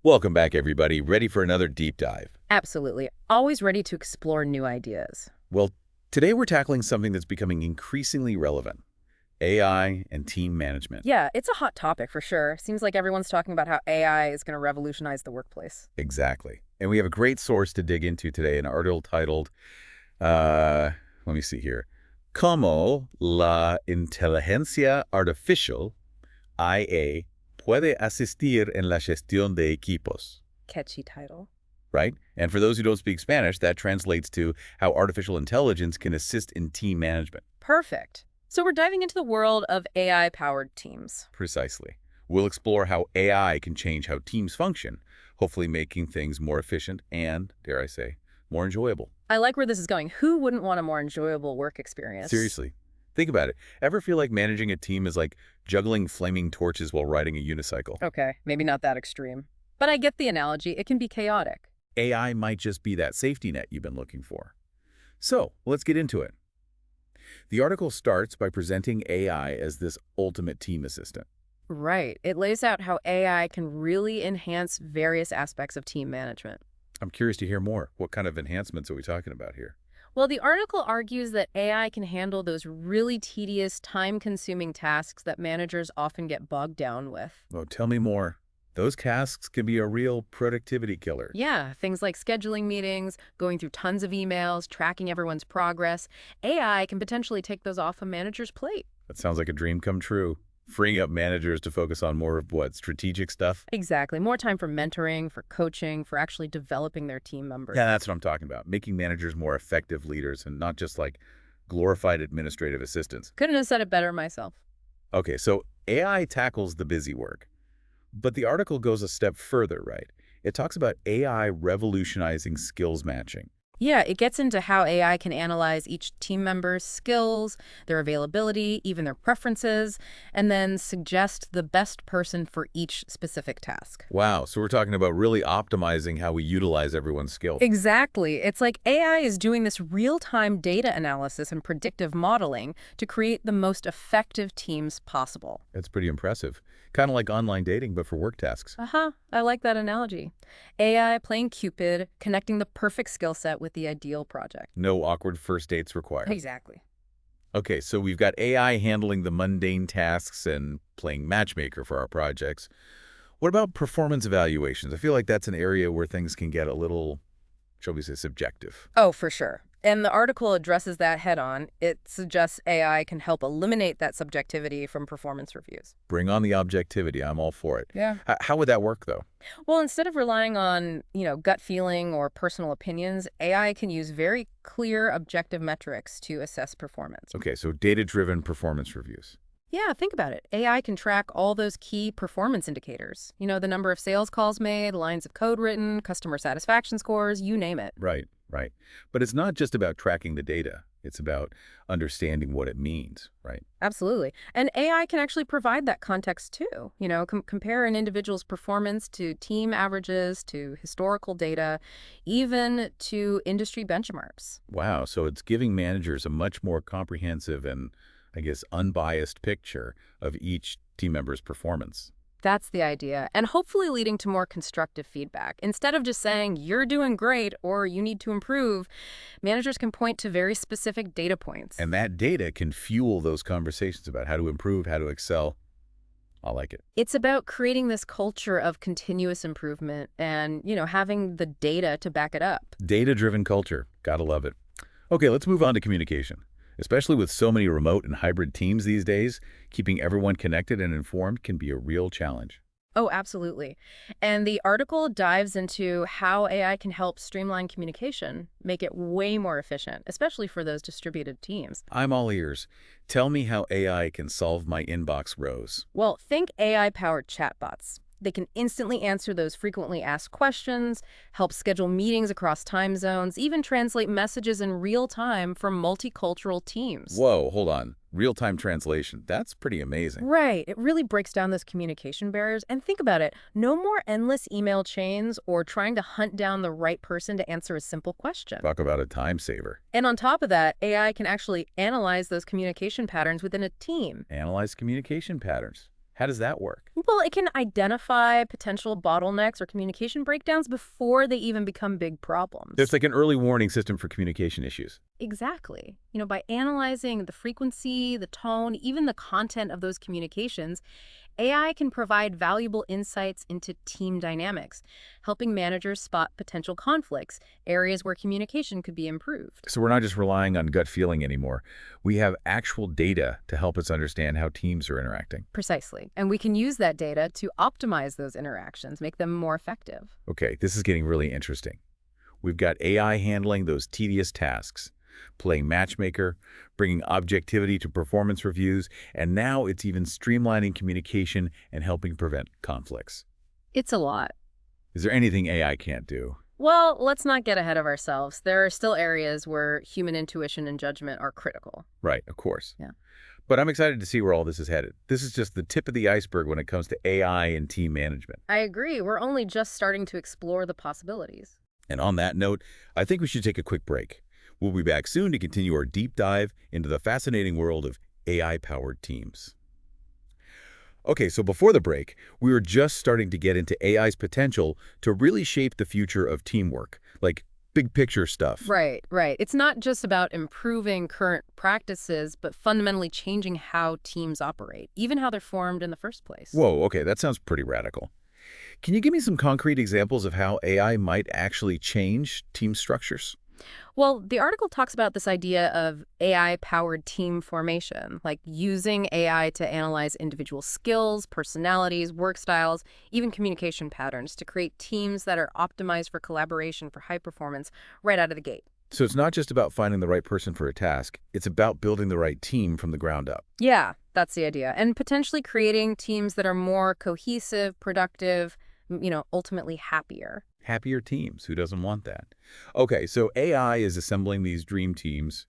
Welcome back, everybody. Ready for another deep dive? Absolutely. Always ready to explore new ideas. Well, today we're tackling something that's becoming increasingly relevant, AI and team management. Yeah, it's a hot topic for sure. Seems like everyone's talking about how AI is going to revolutionize the workplace. Exactly. And we have a great source to dig into today, an article titled, uh, let me see here, Cómo la inteligencia artificial, IA, puede asistir en la gestión de equipos. Catchy title. Right? And for those who don't speak Spanish, that translates to how artificial intelligence can assist in team management. Perfect. So we're diving into the world of AI-powered teams. Precisely. We'll explore how AI can change how teams function, hopefully making things more efficient and, dare I say, more enjoyable. I like where this is going. Who wouldn't want a more enjoyable work experience? Seriously. Think about it. Ever feel like managing a team is like juggling flaming torches while riding a unicycle? Okay, maybe not that extreme. But I get the analogy. It can be chaotic. AI might just be that safety net you've been looking for. So, let's get into it. The article starts by presenting AI as this ultimate team assistant. Right. It lays out how AI can really enhance various aspects of team management. I'm curious to hear more. What kind of enhancements are we talking about here? Well, the article argues that AI can handle those really tedious, time-consuming tasks that managers often get bogged down with. Oh, tell me more. Those tasks can be a real productivity killer. Yeah, things like scheduling meetings, going through tons of emails, tracking everyone's progress. AI can potentially take those off a manager's plate. That sounds like a dream come true. Freeing up managers to focus on more of what, strategic stuff? Exactly. More time for mentoring, for coaching, for actually developing their team members. Yeah, that's what I'm talking about. Making managers more effective leaders and not just like glorified administrative assistants. Couldn't have said it better myself. Okay, so AI tackles the busy work. But the article goes a step further, right? It talks about AI revolutionizing skills matching. Yeah, it gets into how AI can analyze each team member's skills, their availability, even their preferences, and then suggest the best person for each specific task. Wow, so we're talking about really optimizing how we utilize everyone's skill. Exactly. It's like AI is doing this real-time data analysis and predictive modeling to create the most effective teams possible. It's pretty impressive. Kind of like online dating, but for work tasks. I like that analogy. AI playing Cupid, connecting the perfect skill set with the ideal project. No awkward first dates required. Exactly. Okay, so we've got AI handling the mundane tasks and playing matchmaker for our projects. What about performance evaluations? I feel like that's an area where things can get a little, shall we say, subjective. Oh, for sure. And the article addresses that head on. It suggests AI can help eliminate that subjectivity from performance reviews. Bring on the objectivity. I'm all for it. Yeah. How would that work, though? Well, instead of relying on, gut feeling or personal opinions, AI can use very clear objective metrics to assess performance. Okay, so data-driven performance reviews. Yeah, think about it. AI can track all those key performance indicators. The number of sales calls made, lines of code written, customer satisfaction scores, you name it. Right, right. But it's not just about tracking the data. It's about understanding what it means, right? Absolutely. And AI can actually provide that context too. Compare an individual's performance to team averages, to historical data, even to industry benchmarks. Wow, so it's giving managers a much more comprehensive and, I guess, unbiased picture of each team member's performance. That's the idea, and hopefully leading to more constructive feedback. Instead of just saying, you're doing great or you need to improve, managers can point to very specific data points. And that data can fuel those conversations about how to improve, how to excel. I like it. It's about creating this culture of continuous improvement and, having the data to back it up. Data-driven culture. Gotta love it. Okay, let's move on to communication. Especially with so many remote and hybrid teams these days, keeping everyone connected and informed can be a real challenge. Oh, absolutely. And the article dives into how AI can help streamline communication, make it way more efficient, especially for those distributed teams. I'm all ears. Tell me how AI can solve my inbox rows. Well, think AI-powered chatbots. They can instantly answer those frequently asked questions, help schedule meetings across time zones, even translate messages in real time for multicultural teams. Whoa, hold on. Real-time translation. That's pretty amazing. Right. It really breaks down those communication barriers. And think about it. No more endless email chains or trying to hunt down the right person to answer a simple question. Talk about a time saver. And on top of that, AI can actually analyze those communication patterns within a team. Analyze communication patterns. How does that work? Well, it can identify potential bottlenecks or communication breakdowns before they even become big There's problems. like an early warning system for communication issues. Exactly. By analyzing the frequency, the tone, even the content of those communications, AI can provide valuable insights into team dynamics, helping managers spot potential conflicts, areas where communication could be improved. So we're not just relying on gut feeling anymore. We have actual data to help us understand how teams are interacting. Precisely. And we can use that data to optimize those interactions, make them more effective. Okay, this is getting really interesting. We've got AI handling those tedious tasks, playing matchmaker, bringing objectivity to performance reviews, and now it's even streamlining communication and helping prevent conflicts. It's a lot. Is there anything AI can't do? Well, let's not get ahead of ourselves. There are still areas where human intuition and judgment are critical. Right, of course. Yeah. But I'm excited to see where all this is headed. This is just the tip of the iceberg when it comes to AI and team management. I agree. We're only just starting to explore the possibilities. And on that note, I think we should take a quick break. We'll be back soon to continue our deep dive into the fascinating world of AI-powered teams. Okay, so before the break, we were just starting to get into AI's potential to really shape the future of teamwork, like big picture stuff. Right, right. It's not just about improving current practices, but fundamentally changing how teams operate, even how they're formed in the first place. Whoa, okay, that sounds pretty radical. Can you give me some concrete examples of how AI might actually change team structures? Well, the article talks about this idea of AI-powered team formation, like using AI to analyze individual skills, personalities, work styles, even communication patterns to create teams that are optimized for collaboration for high performance right out of the gate. So it's not just about finding the right person for a task, it's about building the right team from the ground up. Yeah, that's the idea. And potentially creating teams that are more cohesive, productive, ultimately happier. Happier teams, who doesn't want that? Okay, so AI is assembling these dream teams.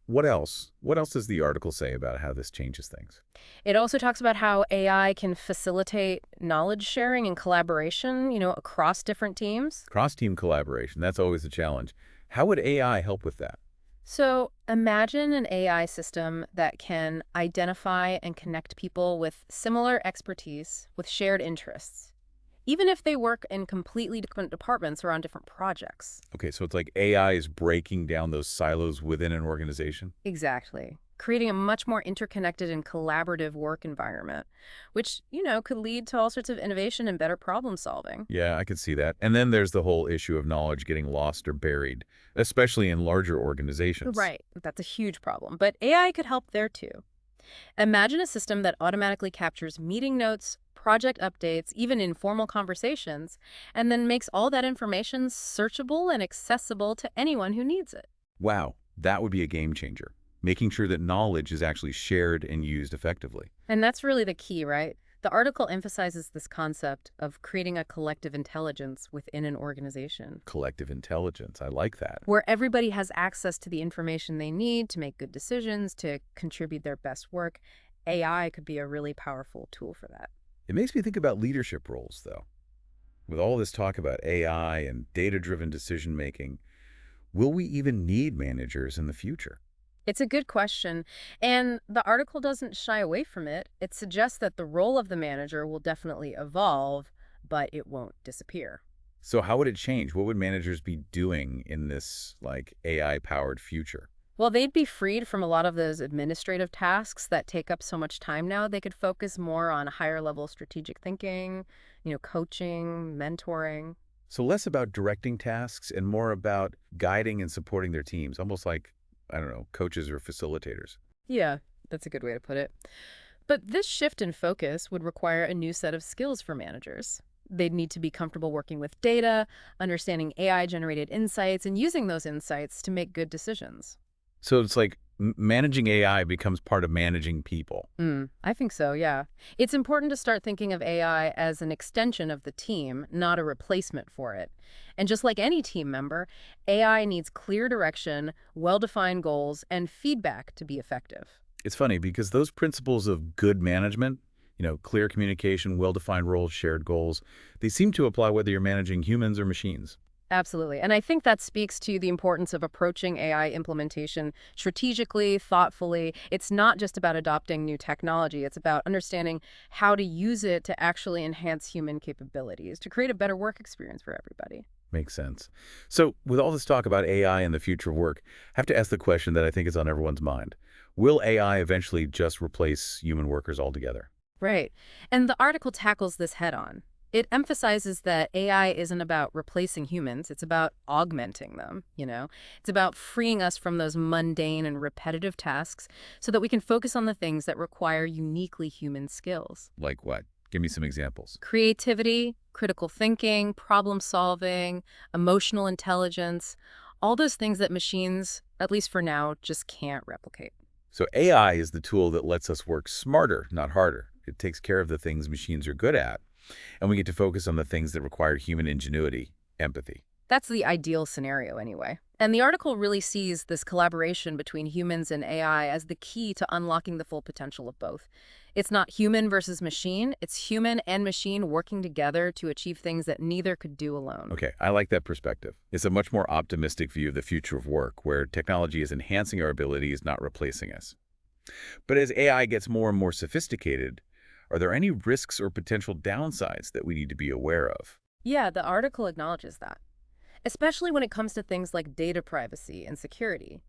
What else? What else does the article say about how this changes things? It also talks about how AI can facilitate knowledge sharing and collaboration, across different teams. Cross-team collaboration, that's always a challenge. How would AI help with that? So imagine an AI system that can identify and connect people with similar expertise with shared interests, even if they work in completely different departments or on different projects. Okay, so it's like AI is breaking down those silos within an organization? Exactly. Creating a much more interconnected and collaborative work environment, which, could lead to all sorts of innovation and better problem solving. Yeah, I could see that. And then there's the whole issue of knowledge getting lost or buried, especially in larger organizations. Right. That's a huge problem. But AI could help there too. Imagine a system that automatically captures meeting notes, project updates, even informal conversations, and then makes all that information searchable and accessible to anyone who needs it. Wow, that would be a game changer, making sure that knowledge is actually shared and used effectively. And that's really the key, right? The article emphasizes this concept of creating a collective intelligence within an organization, Collective intelligence, I like that. where everybody has access to the information they need to make good decisions, to contribute their best work. AI could be a really powerful tool for that. It makes me think about leadership roles, though. With all this talk about AI and data-driven decision-making, will we even need managers in the future? It's a good question, and the article doesn't shy away from it. It suggests that the role of the manager will definitely evolve, but it won't disappear. So how would it change? What would managers be doing in this, like, AI-powered future? Well, they'd be freed from a lot of those administrative tasks that take up so much time now. They could focus more on higher level strategic thinking, coaching, mentoring. So less about directing tasks and more about guiding and supporting their teams, almost like, I don't know, coaches or facilitators. Yeah, that's a good way to put it. But this shift in focus would require a new set of skills for managers. They'd need to be comfortable working with data, understanding AI-generated insights, and using those insights to make good decisions. So it's like managing AI becomes part of managing people. I think so, yeah. It's important to start thinking of AI as an extension of the team, not a replacement for it. And just like any team member, AI needs clear direction, well-defined goals, and feedback to be effective. It's funny because those principles of good management, clear communication, well-defined roles, shared goals, they seem to apply whether you're managing humans or machines. Absolutely. And I think that speaks to the importance of approaching AI implementation strategically, thoughtfully. It's not just about adopting new technology, it's about understanding how to use it to actually enhance human capabilities, to create a better work experience for everybody. Makes sense. So, with all this talk about AI and the future of work, I have to ask the question that I think is on everyone's mind. Will AI eventually just replace human workers altogether? Right. And the article tackles this head on. It emphasizes that AI isn't about replacing humans, it's about augmenting them. It's about freeing us from those mundane and repetitive tasks so that we can focus on the things that require uniquely human skills. Like what? Give me some examples. Creativity, critical thinking, problem solving, emotional intelligence, all those things that machines, at least for now, just can't replicate. So, AI is the tool that lets us work smarter, not harder. It takes care of the things machines are good at, and we get to focus on the things that require human ingenuity, empathy. That's the ideal scenario, anyway. And the article really sees this collaboration between humans and AI as the key to unlocking the full potential of both. It's not human versus machine, it's human and machine working together to achieve things that neither could do alone. Okay, I like that perspective. It's a much more optimistic view of the future of work, where technology is enhancing our abilities, not replacing us. But as AI gets more and more sophisticated, are there any risks or potential downsides that we need to be aware of? Yeah, the article acknowledges that, especially when it comes to things like data privacy and security.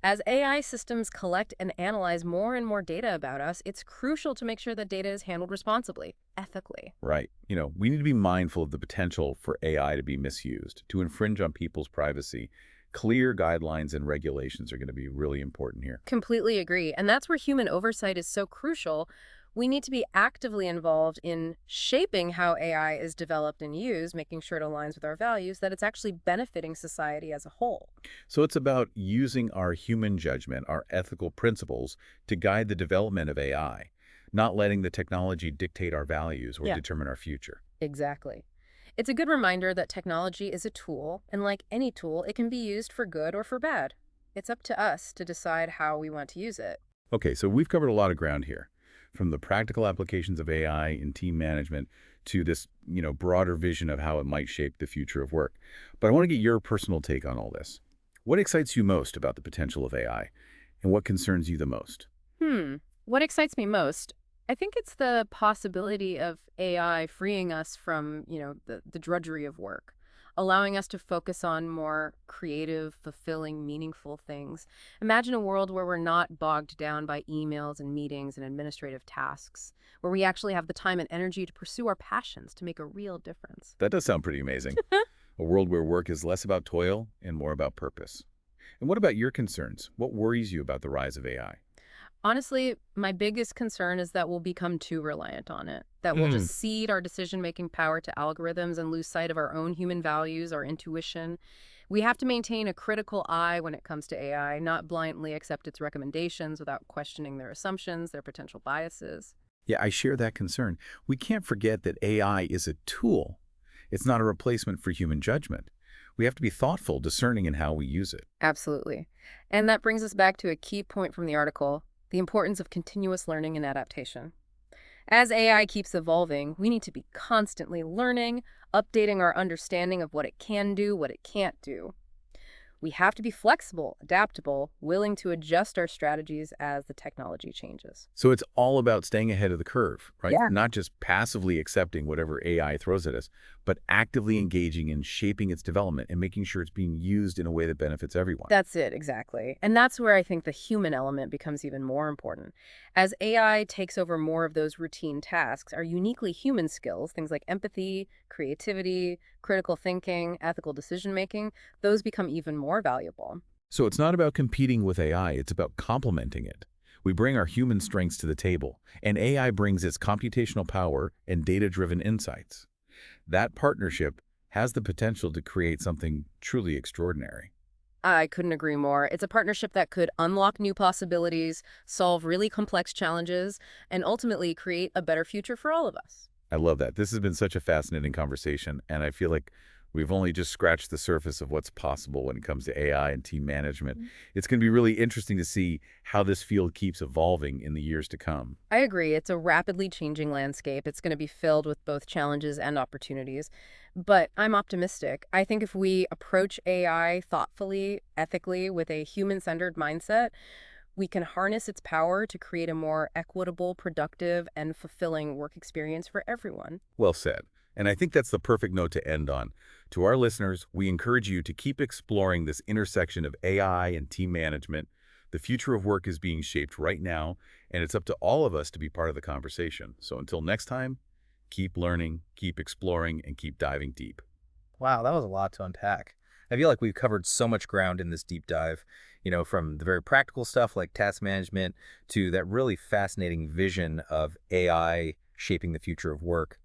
As AI systems collect and analyze more and more data about us, it's crucial to make sure that data is handled responsibly, ethically. Right. We need to be mindful of the potential for AI to be misused, to infringe on people's privacy. Clear guidelines and regulations are going to be really important here. Completely agree. And that's where human oversight is so crucial. We need to be actively involved in shaping how AI is developed and used, making sure it aligns with our values, that it's actually benefiting society as a whole. So it's about using our human judgment, our ethical principles, to guide the development of AI, not letting the technology dictate our values or Yeah, determine our future. exactly. It's a good reminder that technology is a tool, and like any tool, it can be used for good or for bad. It's up to us to decide how we want to use it. Okay, so we've covered a lot of ground here, from the practical applications of AI in team management to this, broader vision of how it might shape the future of work. But I want to get your personal take on all this. What excites you most about the potential of AI, and what concerns you the most? What excites me most? I think it's the possibility of AI freeing us from, the drudgery of work, allowing us to focus on more creative, fulfilling, meaningful things. Imagine a world where we're not bogged down by emails and meetings and administrative tasks, where we actually have the time and energy to pursue our passions to make a real difference. That does sound pretty amazing. A world where work is less about toil and more about purpose. And what about your concerns? What worries you about the rise of AI? Honestly, my biggest concern is that we'll become too reliant on it, that we'll just cede our decision-making power to algorithms and lose sight of our own human values, our intuition. We have to maintain a critical eye when it comes to AI, not blindly accept its recommendations without questioning their assumptions, their potential biases. Yeah, I share that concern. We can't forget that AI is a tool. It's not a replacement for human judgment. We have to be thoughtful, discerning in how we use it. Absolutely. And that brings us back to a key point from the article, the importance of continuous learning and adaptation. As AI keeps evolving, we need to be constantly learning, updating our understanding of what it can do, what it can't do. We have to be flexible, adaptable, willing to adjust our strategies as the technology changes. So it's all about staying ahead of the curve, right? Yeah. Not just passively accepting whatever AI throws at us, but actively engaging in shaping its development and making sure it's being used in a way that benefits everyone. That's it, exactly. And that's where I think the human element becomes even more important. As AI takes over more of those routine tasks, our uniquely human skills, things like empathy, creativity, critical thinking, ethical decision making, those become even more valuable. So it's not about competing with AI, it's about complementing it. We bring our human strengths to the table, and AI brings its computational power and data-driven insights. That partnership has the potential to create something truly extraordinary. I couldn't agree more. It's a partnership that could unlock new possibilities, solve really complex challenges, and ultimately create a better future for all of us. I love that. This has been such a fascinating conversation, and I feel like We've only just scratched the surface of what's possible when it comes to AI and team management. It's going to be really interesting to see how this field keeps evolving in the years to come. I agree. It's a rapidly changing landscape. It's going to be filled with both challenges and opportunities. But I'm optimistic. I think if we approach AI thoughtfully, ethically, with a human-centered mindset, we can harness its power to create a more equitable, productive, and fulfilling work experience for everyone. Well said. And I think that's the perfect note to end on. To our listeners, we encourage you to keep exploring this intersection of AI and team management. The future of work is being shaped right now, and it's up to all of us to be part of the conversation. So until next time, keep learning, keep exploring, and keep diving deep. Wow, that was a lot to unpack. I feel like we've covered so much ground in this deep dive, from the very practical stuff like task management to that really fascinating vision of AI shaping the future of work.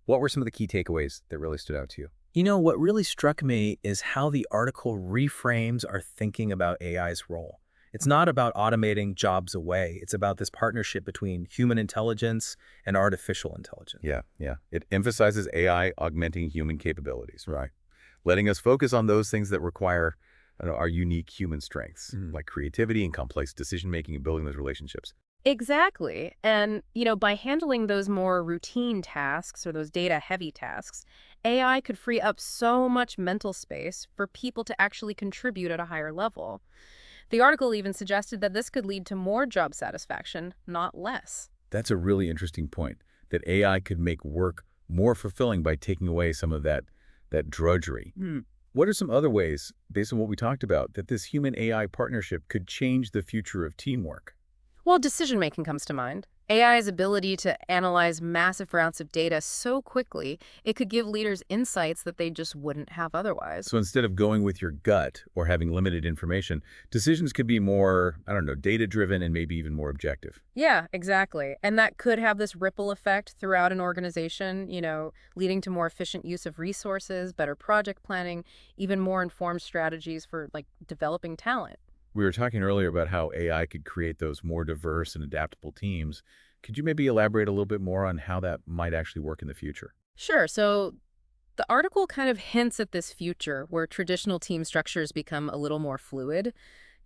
What were some of the key takeaways that really stood out to you? What really struck me is how the article reframes our thinking about AI's role. It's not about automating jobs away. It's about this partnership between human intelligence and artificial intelligence. Yeah. It emphasizes AI augmenting human capabilities, right? Letting us focus on those things that require our unique human strengths, like creativity and complex decision-making and building those relationships. Exactly. And, by handling those more routine tasks or those data-heavy tasks, AI could free up so much mental space for people to actually contribute at a higher level. The article even suggested that this could lead to more job satisfaction, not less. That's a really interesting point, that AI could make work more fulfilling by taking away some of that drudgery. What are some other ways, based on what we talked about, that this human-AI partnership could change the future of teamwork? Well, decision-making comes to mind. AI's ability to analyze massive amounts of data so quickly, it could give leaders insights that they just wouldn't have otherwise. So instead of going with your gut or having limited information, decisions could be more, data-driven and maybe even more objective. Yeah, exactly. And that could have this ripple effect throughout an organization, leading to more efficient use of resources, better project planning, even more informed strategies for developing talent. We were talking earlier about how AI could create those more diverse and adaptable teams. Could you maybe elaborate a little bit more on how that might actually work in the future? Sure. So the article kind of hints at this future where traditional team structures become a little more fluid.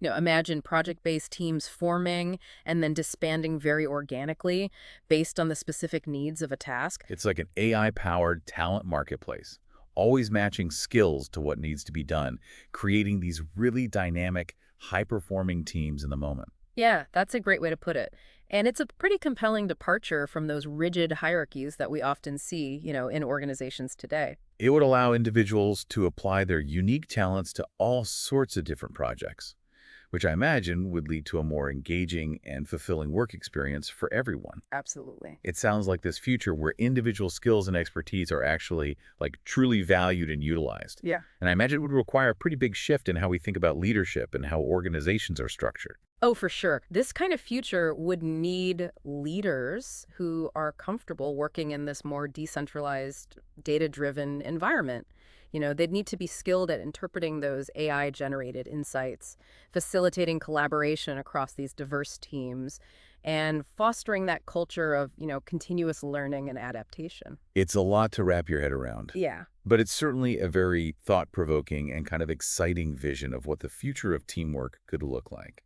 Imagine project-based teams forming and then disbanding very organically based on the specific needs of a task. It's like an AI-powered talent marketplace, always matching skills to what needs to be done, creating these really dynamic, high-performing teams in the moment. Yeah, that's a great way to put it. And it's a pretty compelling departure from those rigid hierarchies that we often see, in organizations today. It would allow individuals to apply their unique talents to all sorts of different projects, which I imagine would lead to a more engaging and fulfilling work experience for everyone. Absolutely. It sounds like this future where individual skills and expertise are actually truly valued and utilized. Yeah. And I imagine it would require a pretty big shift in how we think about leadership and how organizations are structured. Oh, for sure. This kind of future would need leaders who are comfortable working in this more decentralized, data-driven environment. They'd need to be skilled at interpreting those AI-generated insights, facilitating collaboration across these diverse teams, and fostering that culture of, continuous learning and adaptation. It's a lot to wrap your head around, Yeah. but it's certainly a very thought-provoking and kind of exciting vision of what the future of teamwork could look like.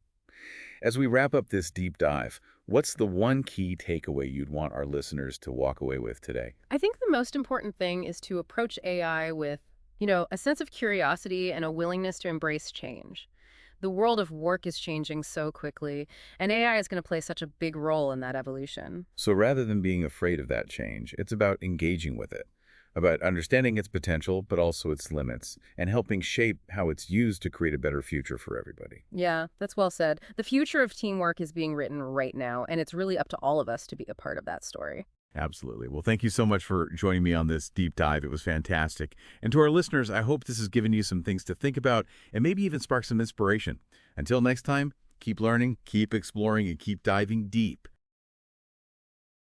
As we wrap up this deep dive, what's the one key takeaway you'd want our listeners to walk away with today? I think the most important thing is to approach AI with, a sense of curiosity and a willingness to embrace change. The world of work is changing so quickly, and AI is going to play such a big role in that evolution. So rather than being afraid of that change, it's about engaging with it, about understanding its potential, but also its limits, and helping shape how it's used to create a better future for everybody. Yeah, that's well said. The future of teamwork is being written right now, and it's really up to all of us to be a part of that story. Absolutely. Well, thank you so much for joining me on this deep dive. It was fantastic. And to our listeners, I hope this has given you some things to think about and maybe even spark some inspiration. Until next time, keep learning, keep exploring, and keep diving deep